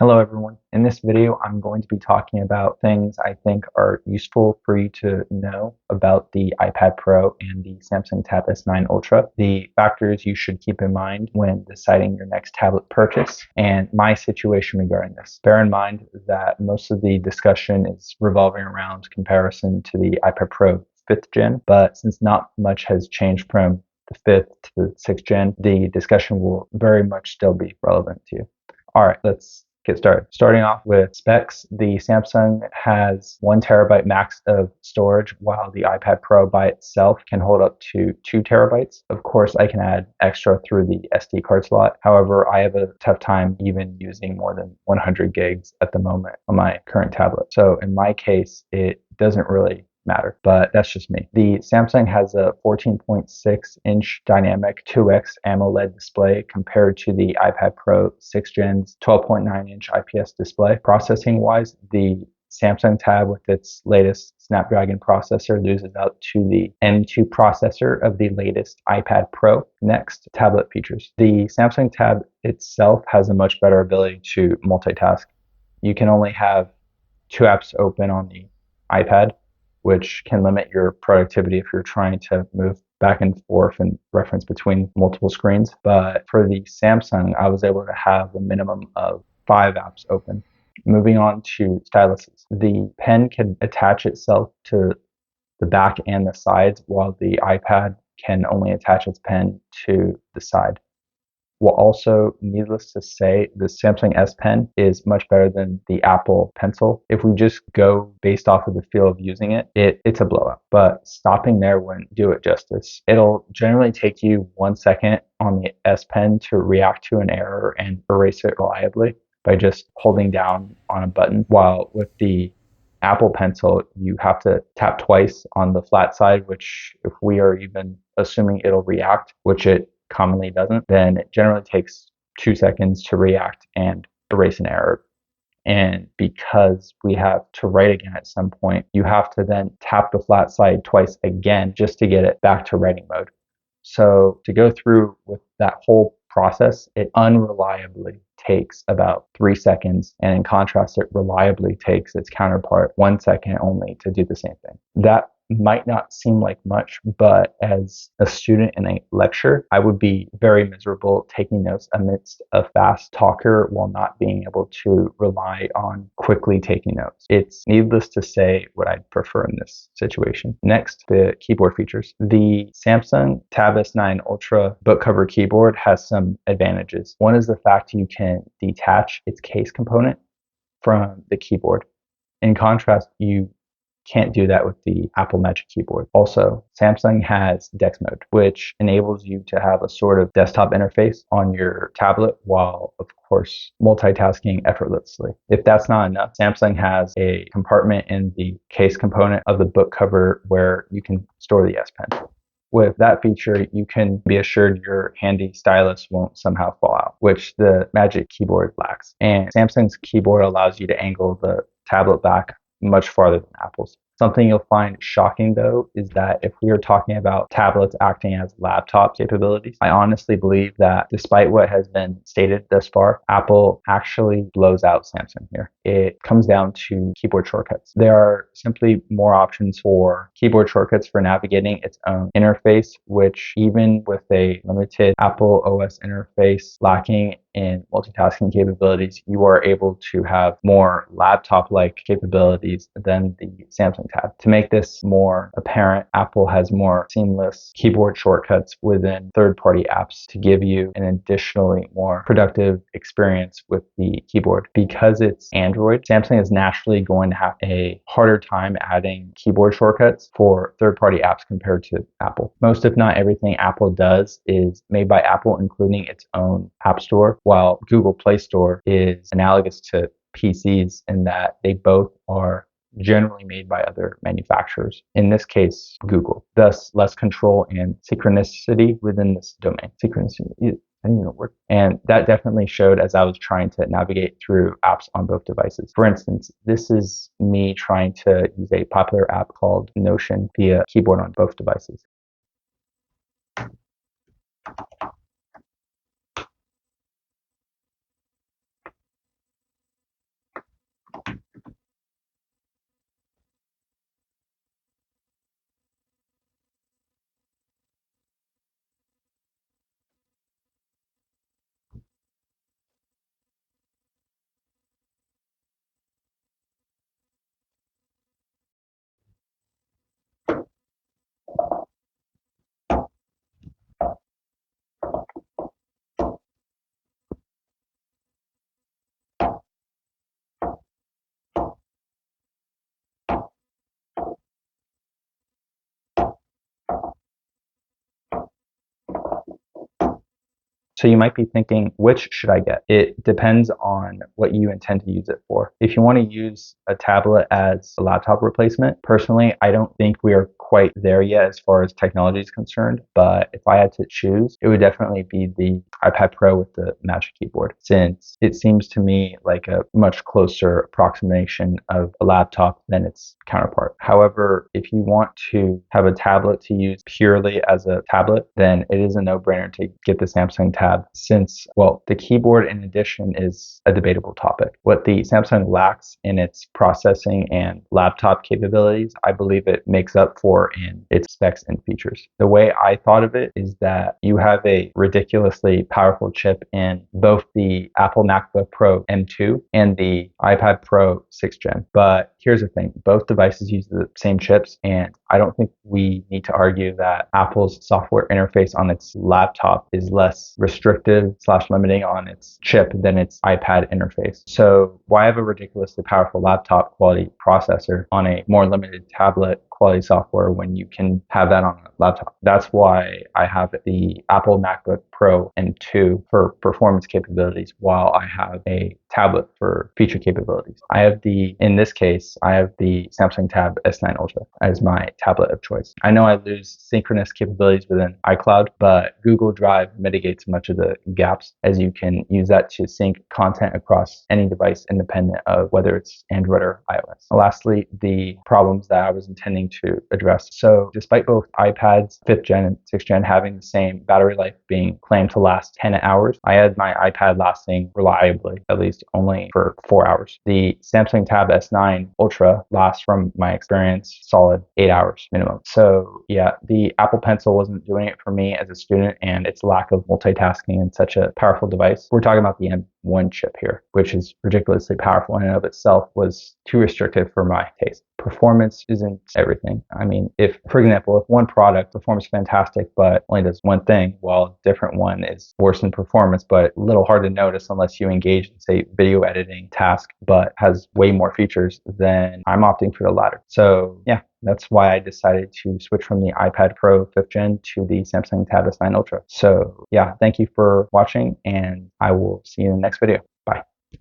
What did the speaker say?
Hello everyone. In this video, I'm going to be talking about things I think are useful for you to know about the iPad Pro and the Samsung Tab S9 Ultra, the factors you should keep in mind when deciding your next tablet purchase, and my situation regarding this. Bear in mind that most of the discussion is revolving around comparison to the iPad Pro 5th gen, but since not much has changed from the 5th to the 6th gen, the discussion will very much still be relevant to you. All right, let's get started. Starting off with specs, the Samsung has 1 terabyte max of storage, while the iPad Pro by itself can hold up to 2 terabytes. Of course, I can add extra through the SD card slot. However, I have a tough time even using more than 100 gigs at the moment on my current tablet. So in my case, it doesn't really matter, but that's just me. The Samsung has a 14.6-inch dynamic 2x AMOLED display compared to the iPad Pro 6th Gen's 12.9-inch IPS display. Processing wise, the Samsung Tab with its latest Snapdragon processor loses out to the M2 processor of the latest iPad Pro. Next, tablet features. The Samsung Tab itself has a much better ability to multitask. You can only have 2 apps open on the iPad, which can limit your productivity if you're trying to move back and forth and reference between multiple screens. But for the Samsung, I was able to have a minimum of 5 apps open. Moving on to styluses. The pen can attach itself to the back and the sides, while the iPad can only attach its pen to the side. Well, also, needless to say, the Samsung S Pen is much better than the Apple Pencil. If we just go based off of the feel of using it, it's a blowout. But stopping there wouldn't do it justice. It'll generally take you 1 second on the S Pen to react to an error and erase it reliably by just holding down on a button. While with the Apple Pencil, you have to tap twice on the flat side, which if we are even assuming it'll react, which it commonly doesn't, then it generally takes 2 seconds to react and erase an error. And because we have to write again at some point, you have to then tap the flat side twice again just to get it back to writing mode. So to go through with that whole process, it unreliably takes about 3 seconds. And in contrast, it reliably takes its counterpart 1 second only to do the same thing. That might not seem like much, but as a student in a lecture, I would be very miserable taking notes amidst a fast talker while not being able to rely on quickly taking notes. It's needless to say what I'd prefer in this situation. Next, the keyboard features. The Samsung Tab S9 Ultra book cover keyboard has some advantages. One is the fact you can detach its case component from the keyboard. In contrast, you can't do that with the Apple Magic Keyboard. Also, Samsung has DeX mode, which enables you to have a sort of desktop interface on your tablet while, of course, multitasking effortlessly. If that's not enough, Samsung has a compartment in the case component of the book cover where you can store the S Pen. With that feature, you can be assured your handy stylus won't somehow fall out, which the Magic Keyboard lacks. And Samsung's keyboard allows you to angle the tablet back much farther than Apple's. Something you'll find shocking, though, is that if we are talking about tablets acting as laptop capabilities, I honestly believe that despite what has been stated thus far, Apple actually blows out Samsung here. It comes down to keyboard shortcuts. There are simply more options for keyboard shortcuts for navigating its own interface, which even with a limited Apple OS interface lacking in multitasking capabilities, you are able to have more laptop-like capabilities than the Samsung Tab. To make this more apparent, Apple has more seamless keyboard shortcuts within third-party apps to give you an additionally more productive experience with the keyboard. Because it's Android, Samsung is naturally going to have a harder time adding keyboard shortcuts for third-party apps compared to Apple. Most, if not everything Apple does is made by Apple, including its own App Store, while Google Play Store is analogous to PCs in that they both are generally made by other manufacturers, in this case, Google. Thus, less control and synchronicity within this domain. Synchronicity, I didn't even know word. And that definitely showed as I was trying to navigate through apps on both devices. For instance, this is me trying to use a popular app called Notion via keyboard on both devices. So you might be thinking, which should I get? It depends on what you intend to use it for. If you want to use a tablet as a laptop replacement, personally, I don't think we are quite there yet as far as technology is concerned. But if I had to choose, it would definitely be the iPad Pro with the Magic Keyboard, since it seems to me like a much closer approximation of a laptop than its counterpart. However, if you want to have a tablet to use purely as a tablet, then it is a no-brainer to get the Samsung Tab, since, well, the keyboard in addition is a debatable topic. What the Samsung lacks in its processing and laptop capabilities, I believe it makes up for in its specs and features. The way I thought of it is that you have a ridiculously powerful chip in both the Apple MacBook Pro M2 and the iPad Pro 6th Gen. But here's the thing, both devices use the same chips, and I don't think we need to argue that Apple's software interface on its laptop is less restrictive / limiting on its chip than its iPad interface. So why have a ridiculously powerful laptop quality processor on a more limited tablet quality software when you can have that on a laptop? That's why I have the Apple MacBook Pro M2 for performance capabilities, while I have a tablet for feature capabilities. In this case, I have the Samsung Tab S9 Ultra as my tablet of choice. I know I lose synchronous capabilities within iCloud, but Google Drive mitigates much of the gaps, as you can use that to sync content across any device independent of whether it's Android or iOS. Lastly, the problems that I was intending to address. So despite both iPads 5th Gen and 6th Gen having the same battery life being claimed to last 10 hours, I had my iPad lasting reliably at least only for 4 hours. The Samsung Tab S9 Ultra lasts, from my experience, solid 8 hours minimum. So yeah, the Apple Pencil wasn't doing it for me as a student, and its lack of multitasking in such a powerful device. We're talking about the M1 chip here, which is ridiculously powerful in and of itself, was too restrictive for my taste. Performance isn't everything. I mean, if, for example, if one product performs fantastic but only does one thing, while a different one is worse in performance but a little hard to notice unless you engage in, say, video editing task, but has way more features, then I'm opting for the latter. So yeah, that's why I decided to switch from the iPad Pro 5th Gen to the Samsung Tab S9 Ultra. So yeah, thank you for watching, and I will see you in the next video.